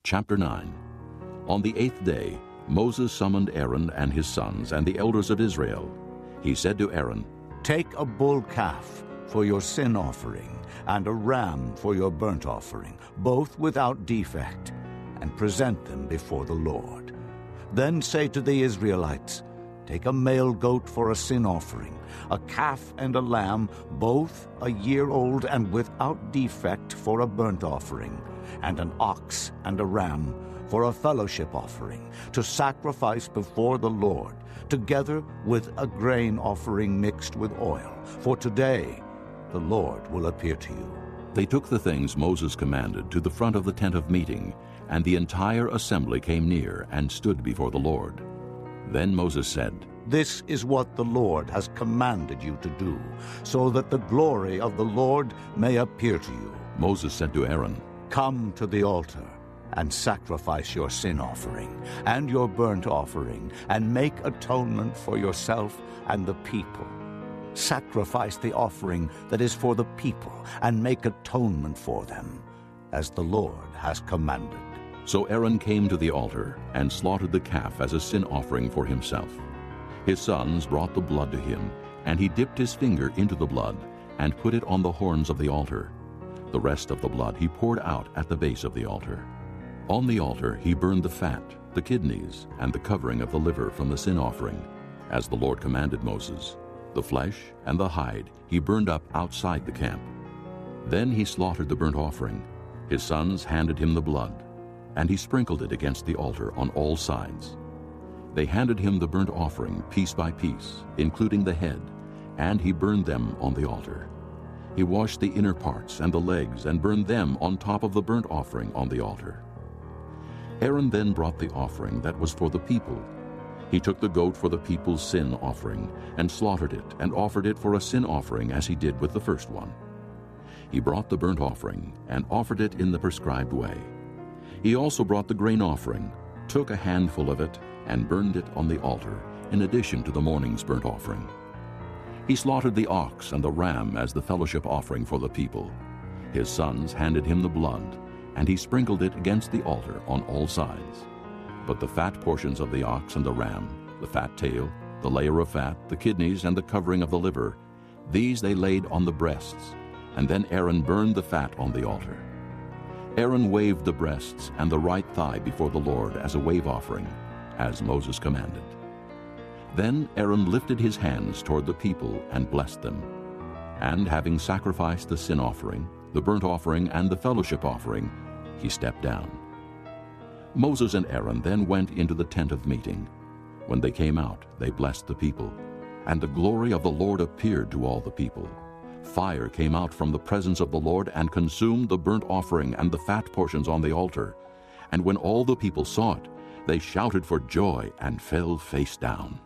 Chapter 9. On the 8th day, Moses summoned Aaron and his sons and the elders of Israel. He said to Aaron, "Take a bull calf for your sin offering and a ram for your burnt offering, both without defect, and present them before the Lord. Then say to the Israelites, 'Take a male goat for a sin offering, a calf and a lamb, both a year old and without defect for a burnt offering, and an ox and a ram for a fellowship offering, to sacrifice before the Lord, together with a grain offering mixed with oil. For today the Lord will appear to you.'" They took the things Moses commanded to the front of the tent of meeting, and the entire assembly came near and stood before the Lord. Then Moses said, "This is what the Lord has commanded you to do, so that the glory of the Lord may appear to you." Moses said to Aaron, "Come to the altar and sacrifice your sin offering and your burnt offering, and make atonement for yourself and the people. Sacrifice the offering that is for the people, and make atonement for them, as the Lord has commanded." So Aaron came to the altar and slaughtered the calf as a sin offering for himself. His sons brought the blood to him, and he dipped his finger into the blood and put it on the horns of the altar. The rest of the blood he poured out at the base of the altar. On the altar he burned the fat, the kidneys, and the covering of the liver from the sin offering, as the Lord commanded Moses. The flesh and the hide he burned up outside the camp. Then he slaughtered the burnt offering. His sons handed him the blood, and he sprinkled it against the altar on all sides. They handed him the burnt offering piece by piece, including the head, and he burned them on the altar. He washed the inner parts and the legs and burned them on top of the burnt offering on the altar. Aaron then brought the offering that was for the people. He took the goat for the people's sin offering and slaughtered it and offered it for a sin offering as he did with the first one. He brought the burnt offering and offered it in the prescribed way. He also brought the grain offering, took a handful of it, and burned it on the altar, in addition to the morning's burnt offering. He slaughtered the ox and the ram as the fellowship offering for the people. His sons handed him the blood, and he sprinkled it against the altar on all sides. But the fat portions of the ox and the ram, the fat tail, the layer of fat, the kidneys, and the covering of the liver, these they laid on the breasts, and then Aaron burned the fat on the altar. Aaron waved the breasts and the right thigh before the Lord as a wave offering, as Moses commanded. Then Aaron lifted his hands toward the people and blessed them. And having sacrificed the sin offering, the burnt offering, and the fellowship offering, he stepped down. Moses and Aaron then went into the tent of meeting. When they came out, they blessed the people, and the glory of the Lord appeared to all the people. Fire came out from the presence of the Lord and consumed the burnt offering and the fat portions on the altar. And when all the people saw it, they shouted for joy and fell face down.